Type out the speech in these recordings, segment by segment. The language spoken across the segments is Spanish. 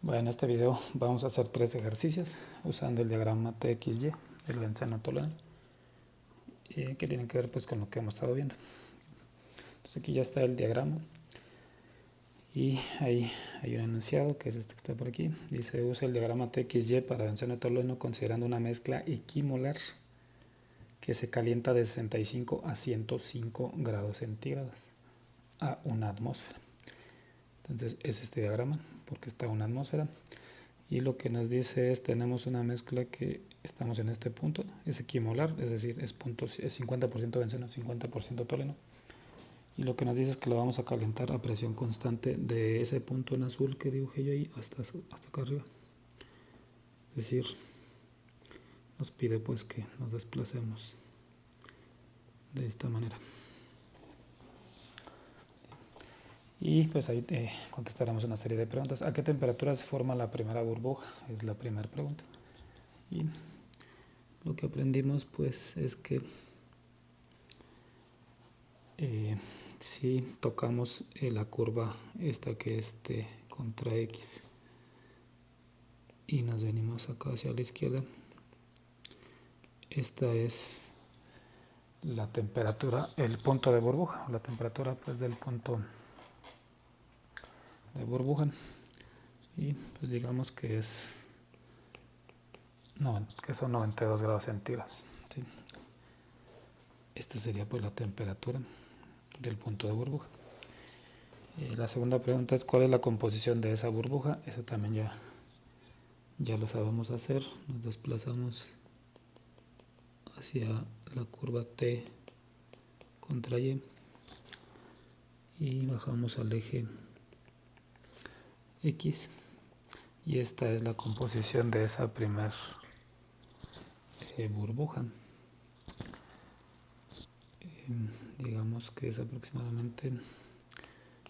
Bueno, en este video vamos a hacer 3 ejercicios usando el diagrama TXY del benceno tolueno que tienen que ver pues con lo que hemos estado viendo. Entonces aquí ya está el diagrama y ahí hay un enunciado que es este que está por aquí. Dice: usa el diagrama TXY para benceno tolueno considerando una mezcla equimolar que se calienta de 65 a 105 grados centígrados a una atmósfera. Entonces es este diagrama porque está a una atmósfera. Y lo que nos dice es: tenemos una mezcla que estamos en este punto, es equimolar, es decir, es 50% benceno, 50% tolueno. Y lo que nos dice es que lo vamos a calentar a presión constante de ese punto en azul que dibujé yo ahí hasta acá arriba. Es decir, nos pide pues que nos desplacemos de esta manera. Y pues ahí contestaremos una serie de preguntas. ¿A qué temperatura se forma la primera burbuja? Es la primera pregunta. Y lo que aprendimos pues es que si tocamos la curva esta que es T contra X y nos venimos acá hacia la izquierda, esta es la temperatura, el punto de burbuja, la temperatura pues del punto de burbuja, y pues digamos que es que son 92 grados centígrados, ¿sí? Esta sería pues la temperatura del punto de burbuja. La segunda pregunta es: ¿cuál es la composición de esa burbuja? Eso también ya lo sabemos hacer. Nos desplazamos hacia la curva T contra Y y bajamos al eje X, y esta es la composición de esa primer burbuja. Digamos que es aproximadamente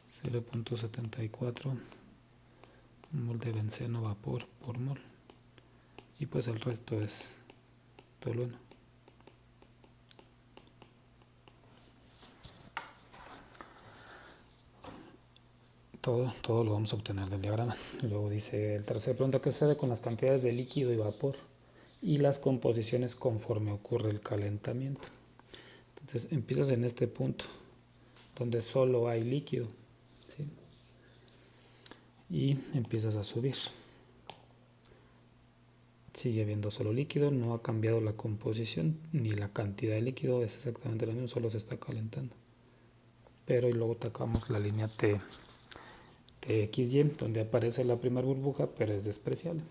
0.74 mol de benceno vapor por mol, y pues el resto es tolueno. Todo lo vamos a obtener del diagrama. Luego dice el tercer pregunta: ¿qué sucede con las cantidades de líquido y vapor y las composiciones conforme ocurre el calentamiento? Entonces empiezas en este punto donde solo hay líquido, ¿sí? Y empiezas a subir. Sigue habiendo solo líquido, no ha cambiado la composición ni la cantidad de líquido, es exactamente lo mismo, solo se está calentando. Pero y luego tocamos la línea TXY, donde aparece la primera burbuja, pero es despreciable.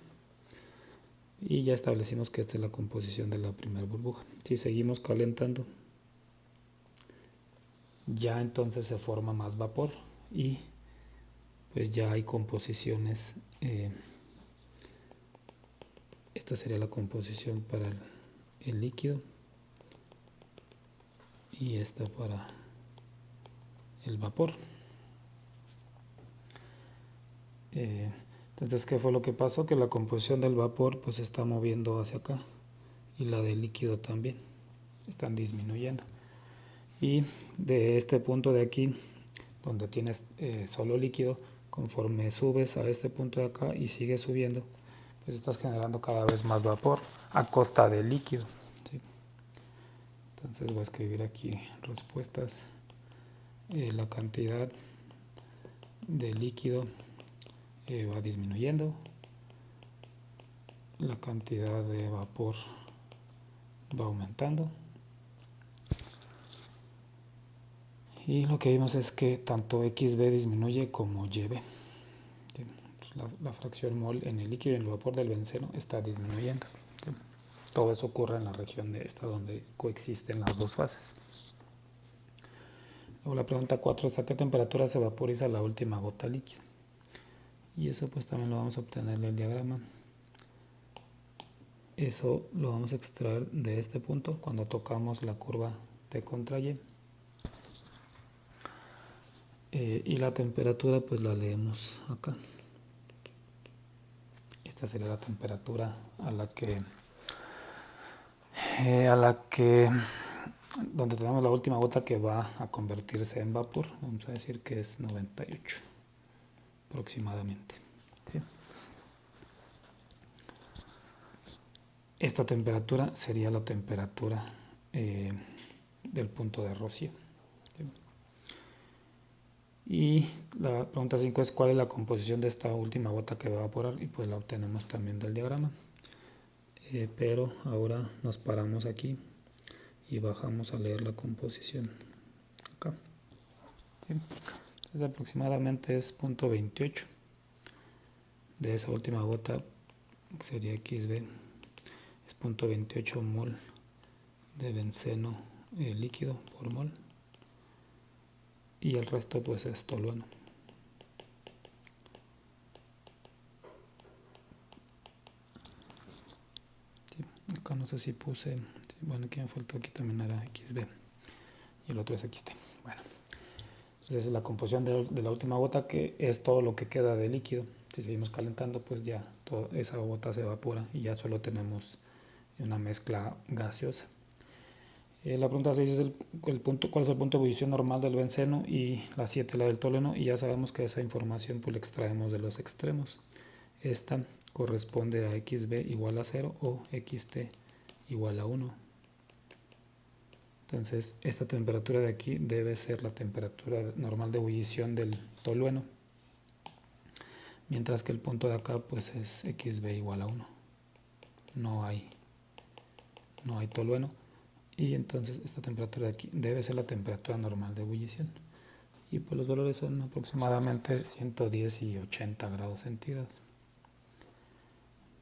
Y ya establecimos que esta es la composición de la primera burbuja. Si seguimos calentando, ya entonces se forma más vapor y pues ya hay composiciones. Esta sería la composición para el líquido y esta para el vapor. Entonces, ¿qué fue lo que pasó? Que la composición del vapor pues se está moviendo hacia acá y la del líquido también están disminuyendo. Y de este punto de aquí, donde tienes solo líquido, conforme subes a este punto de acá y sigues subiendo, pues estás generando cada vez más vapor a costa del líquido, ¿sí? Entonces voy a escribir aquí respuestas. La cantidad de líquido va disminuyendo, la cantidad de vapor va aumentando, y lo que vimos es que tanto XB disminuye como YB. La fracción mol en el líquido y en el vapor del benceno está disminuyendo. ¿Sí? Todo eso ocurre en la región de esta donde coexisten las dos fases. Luego la pregunta 4 es: ¿a qué temperatura se vaporiza la última gota líquida? Y eso pues también lo vamos a obtener en el diagrama. Eso lo vamos a extraer de este punto cuando tocamos la curva T contra Y. Y la temperatura pues la leemos acá. Esta sería la temperatura a la que donde tenemos la última gota que va a convertirse en vapor. Vamos a decir que es 98 aproximadamente, ¿sí? esta temperatura sería la temperatura del punto de rocío. Y la pregunta 5 es ¿cuál es la composición de esta última gota que va a evaporar? Y pues la obtenemos también del diagrama. Pero ahora nos paramos aquí y bajamos a leer la composición acá. Entonces aproximadamente es 0.28 de esa última gota, que sería XB, es 0.28 mol de benceno líquido por mol, y el resto pues es tolueno. Sí, acá no sé si puse, bueno, aquí me faltó, aquí también era XB y el otro es XT. Bueno, entonces esa es la composición de la última gota, que es todo lo que queda de líquido. Si seguimos calentando, pues ya toda esa gota se evapora y ya solo tenemos una mezcla gaseosa. La pregunta 6 es cuál es el punto de ebullición normal del benceno, y la 7 la del tolueno, y ya sabemos que esa información pues la extraemos de los extremos. Esta corresponde a XB igual a 0 o XT igual a 1. Entonces esta temperatura de aquí debe ser la temperatura normal de ebullición del tolueno, mientras que el punto de acá pues es XB igual a 1. No hay tolueno, y entonces esta temperatura de aquí debe ser la temperatura normal de ebullición, y pues los valores son aproximadamente 110 y 80 grados centígrados.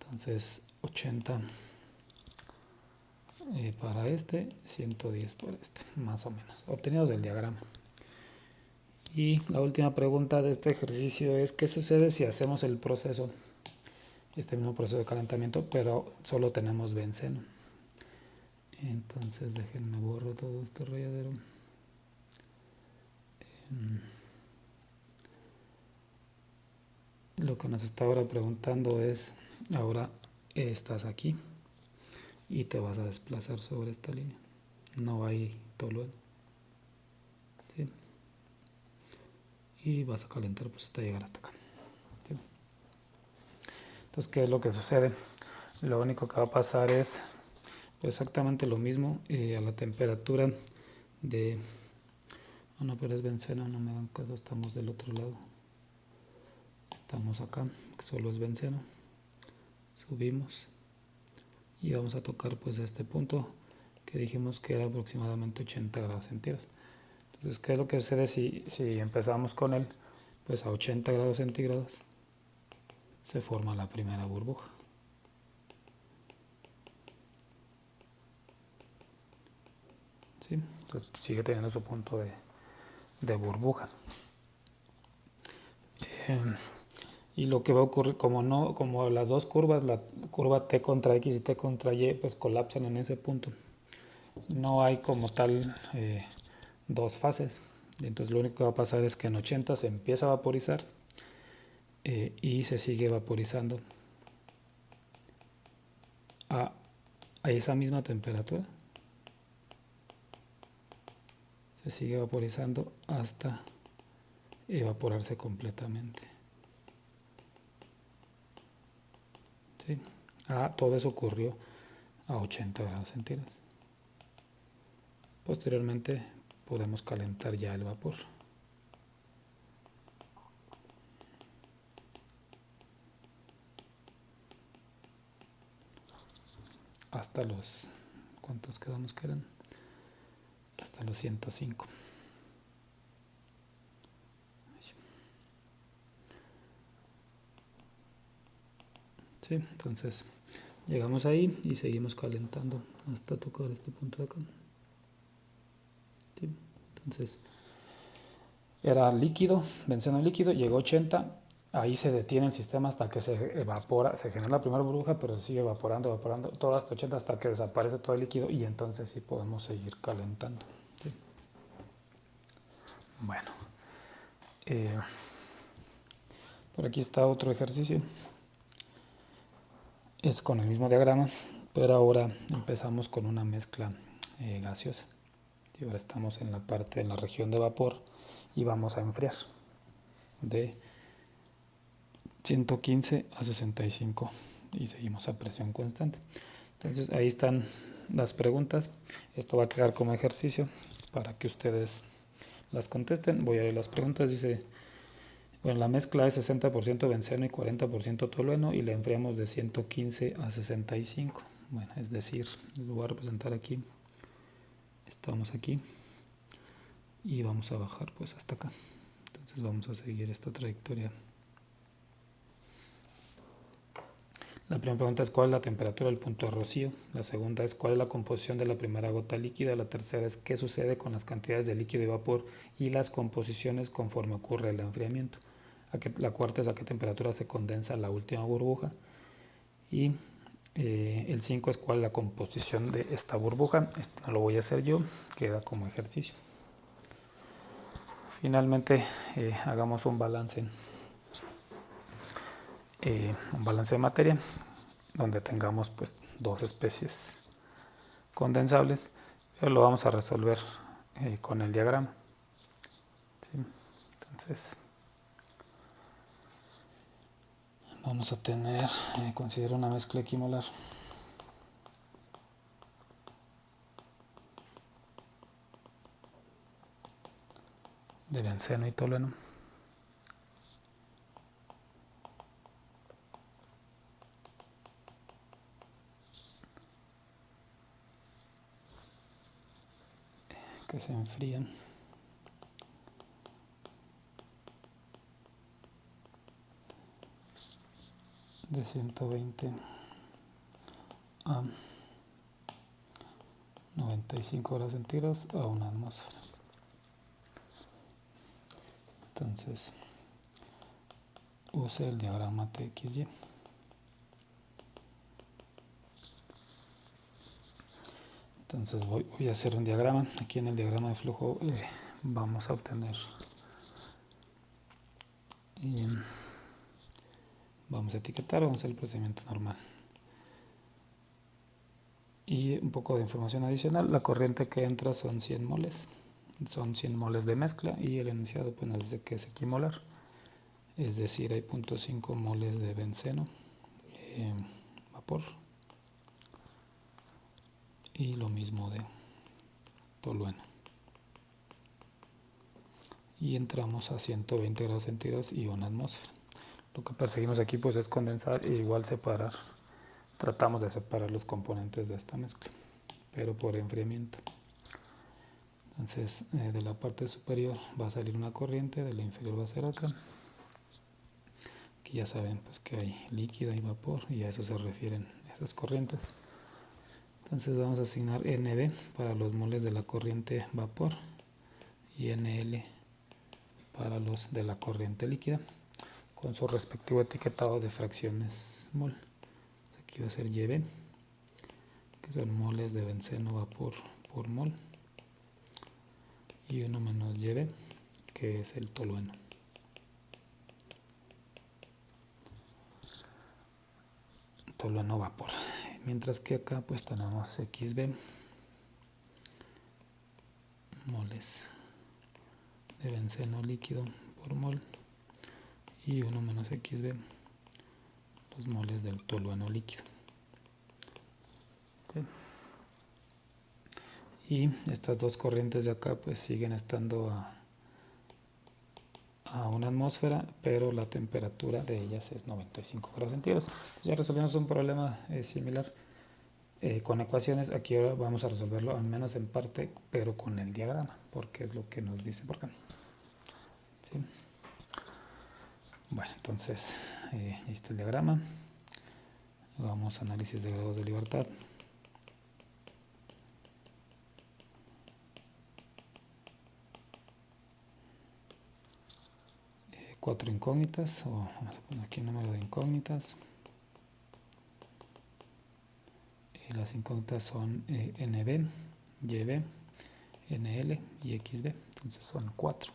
Entonces 80 para este, 110 por este, más o menos, obtenidos del diagrama. Y la última pregunta de este ejercicio es ¿qué sucede si hacemos el proceso, este mismo proceso de calentamiento, pero solo tenemos benceno? Entonces déjenme borro todo este rayadero. Lo que nos está ahora preguntando es, ahora estás aquí y te vas a desplazar sobre esta línea. No hay tolueno, ¿sí? Y vas a calentar pues hasta llegar hasta acá, ¿sí? Entonces, ¿qué es lo que sucede? Lo único que va a pasar es pues exactamente lo mismo a la temperatura de... Oh, no, pero es benceno, no me hagan caso, estamos del otro lado. Estamos acá, que solo es benceno. Subimos y vamos a tocar pues este punto que dijimos que era aproximadamente 80 grados centígrados. Entonces, ¿qué es lo que sucede si empezamos con él? Pues a 80 grados centígrados se forma la primera burbuja. ¿Sí? Entonces sigue teniendo su punto de burbuja. Y lo que va a ocurrir, como las dos curvas, la curva T contra X y T contra Y, pues colapsan en ese punto. No hay como tal dos fases. Entonces lo único que va a pasar es que en 80 se empieza a vaporizar y se sigue vaporizando a esa misma temperatura. Se sigue vaporizando hasta evaporarse completamente. ¿Sí? Todo eso ocurrió a 80 grados centígrados. Posteriormente podemos calentar ya el vapor. Hasta los... ¿Cuántos quedamos que eran? Hasta los 105. ¿Sí? Entonces llegamos ahí y seguimos calentando hasta tocar este punto de acá. ¿Sí? Entonces era líquido, benceno líquido, llegó a 80, ahí se detiene el sistema hasta que se evapora, se genera la primera burbuja, pero se sigue evaporando, todo hasta 80 hasta que desaparece todo el líquido, y entonces sí podemos seguir calentando. ¿Sí? Bueno, por aquí está otro ejercicio. Es con el mismo diagrama, pero ahora empezamos con una mezcla gaseosa. Y ahora estamos en la región de vapor y vamos a enfriar de 115 a 65 y seguimos a presión constante. Entonces ahí están las preguntas. Esto va a quedar como ejercicio para que ustedes las contesten. Voy a ver las preguntas. Dice, bueno, la mezcla es 60% benceno y 40% tolueno y la enfriamos de 115 a 65. Bueno, es decir, les voy a representar aquí. Estamos aquí y vamos a bajar pues hasta acá. Entonces vamos a seguir esta trayectoria. La primera pregunta es cuál es la temperatura del punto de rocío. La segunda es cuál es la composición de la primera gota líquida. La tercera es qué sucede con las cantidades de líquido y vapor y las composiciones conforme ocurre el enfriamiento. La cuarta es a qué temperatura se condensa la última burbuja. Y el 5 es cuál es la composición de esta burbuja. Esto no lo voy a hacer yo, queda como ejercicio. Finalmente hagamos un balance de materia donde tengamos pues dos especies condensables, pero lo vamos a resolver con el diagrama. ¿Sí? Entonces vamos a tener, considero una mezcla equimolar de benceno y tolueno. Que se enfrían de 120 a 95 grados centígrados a una atmósfera. Entonces use el diagrama TXY. Entonces voy a hacer un diagrama. Aquí en el diagrama de flujo vamos a obtener vamos a etiquetar, vamos a hacer el procedimiento normal. Y un poco de información adicional, la corriente que entra son 100 moles. Son 100 moles de mezcla y el enunciado pues nos dice que es equimolar. Es decir, hay 0.5 moles de benceno, vapor. Y lo mismo de tolueno. Y entramos a 120 grados centígrados y una atmósfera. Lo que perseguimos aquí pues es condensar e igual separar. Tratamos de separar los componentes de esta mezcla, pero por enfriamiento. Entonces de la parte superior va a salir una corriente, de la inferior va a ser otra. Aquí ya saben pues que hay líquido y vapor y a eso se refieren esas corrientes. Entonces vamos a asignar NB para los moles de la corriente vapor y NL para los de la corriente líquida con su respectivo etiquetado de fracciones mol. Aquí va a ser YB, que son moles de benceno vapor por mol, y 1 menos YB, que es el tolueno. Tolueno vapor. Mientras que acá pues tenemos XB, moles de benceno líquido por mol, y 1 menos XB, los moles del tolueno líquido. ¿Sí? Y estas dos corrientes de acá pues siguen estando a una atmósfera, pero la temperatura de ellas es 95 grados centígrados. Ya resolvimos un problema similar con ecuaciones. Aquí ahora vamos a resolverlo al menos en parte, pero con el diagrama, porque es lo que nos dice por acá. ¿Sí? Bueno, entonces ahí está el diagrama. Vamos a análisis de grados de libertad. Cuatro incógnitas, o vamos a poner aquí el número de incógnitas. Las incógnitas son NB, YB, NL y XB, entonces son 4.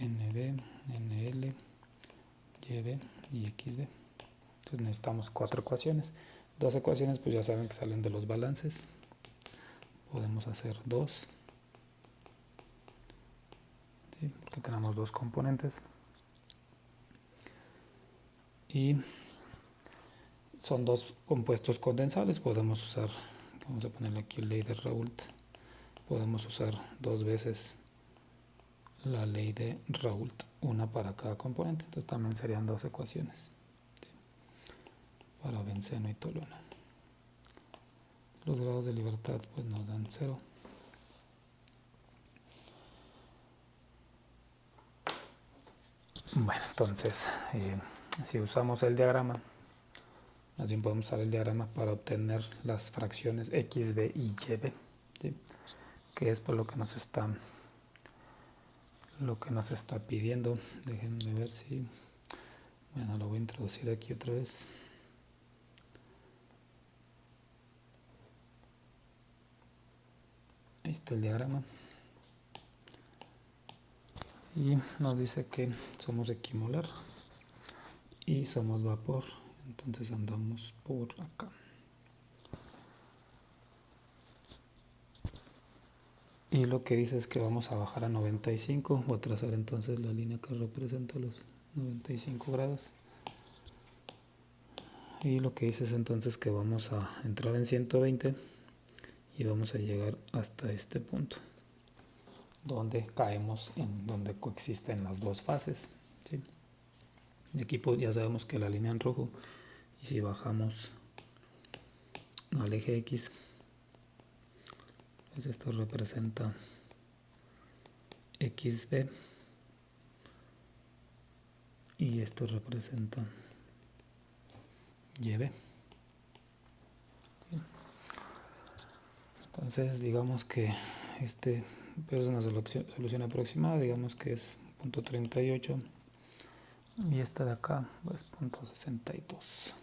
NB, NL, YB y XB. Entonces necesitamos 4 ecuaciones. 2 ecuaciones pues ya saben que salen de los balances. Podemos hacer 2. ¿Sí? Porque tenemos 2 componentes. Y son dos compuestos condensables, podemos usar, vamos a ponerle aquí ley de Raoult, podemos usar dos veces la ley de Raoult, una para cada componente, entonces también serían dos ecuaciones, ¿sí?, para benceno y tolueno. Los grados de libertad pues nos dan 0. Bueno, entonces si usamos el diagrama, más bien podemos usar el diagrama para obtener las fracciones xb y yb, ¿sí?, que es por lo que nos está pidiendo. Déjenme ver si, bueno, lo voy a introducir aquí otra vez. Ahí está el diagrama y nos dice que somos equimolar y somos vapor, entonces andamos por acá. Y lo que dice es que vamos a bajar a 95, voy a trazar entonces la línea que representa los 95 grados. Y lo que dice es entonces que vamos a entrar en 120 y vamos a llegar hasta este punto, donde caemos en donde coexisten las dos fases, ¿sí? Y aquí pues ya sabemos que la línea en rojo, y si bajamos al eje X, pues esto representa XB y esto representa YB. Entonces digamos que este pues, es una solución aproximada, digamos que es 0.38 y esta de acá pues 0.62.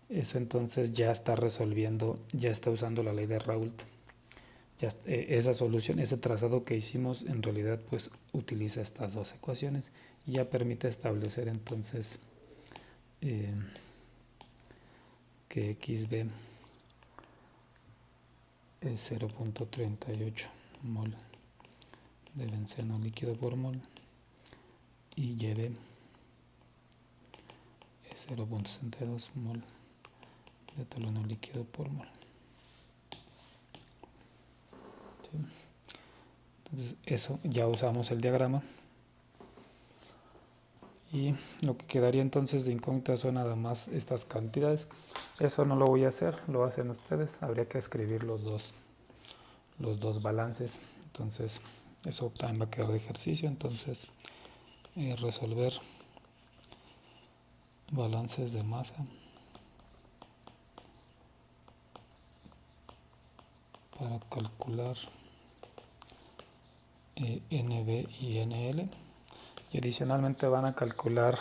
Eso entonces ya está resolviendo, ya está usando la ley de Raoult. Ya, esa solución, ese trazado que hicimos en realidad pues utiliza estas dos ecuaciones y ya permite establecer entonces que XB es 0.38 mol de benceno líquido por mol y YB es 0.62 mol de tolueno líquido por mol. ¿Sí? Entonces eso, ya usamos el diagrama y lo que quedaría entonces de incógnita son nada más estas cantidades. Eso no lo voy a hacer, lo hacen ustedes, habría que escribir los dos balances, entonces eso también va a quedar de ejercicio. Entonces resolver balances de masa para calcular NB y NL, y adicionalmente van a calcular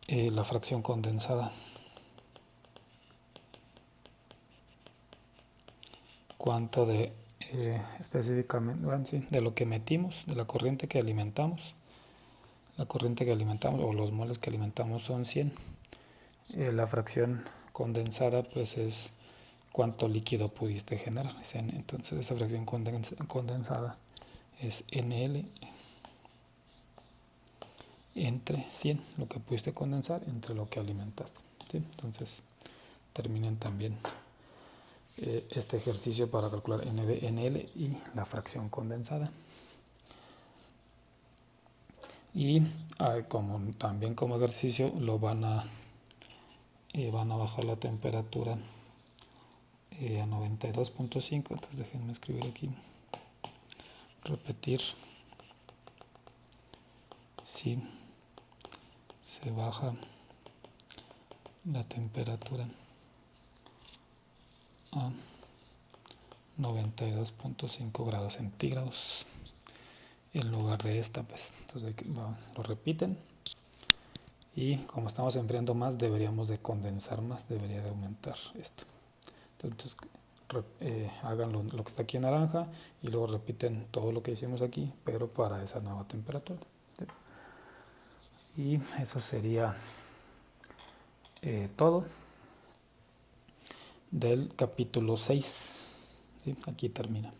la fracción condensada, cuánto de específicamente, bueno, sí, de lo que metimos, de la corriente que alimentamos. La corriente que alimentamos o los moles que alimentamos son 100. La fracción condensada pues es cuánto líquido pudiste generar. Entonces esa fracción condensada es NL entre 100, lo que pudiste condensar entre lo que alimentaste, ¿sí? Entonces terminen también este ejercicio para calcular NB, NL y la fracción condensada. Y también como ejercicio lo van a bajar la temperatura a 92.5. Entonces déjenme escribir aquí, repetir si se baja la temperatura a 92.5 grados centígrados en lugar de esta, pues entonces lo repiten, y como estamos enfriando más deberíamos de condensar más, debería de aumentar esto. Entonces hagan lo que está aquí en naranja y luego repiten todo lo que hicimos aquí, pero para esa nueva temperatura, ¿sí? Y eso sería todo. del capítulo 6. ¿Sí? Aquí termina.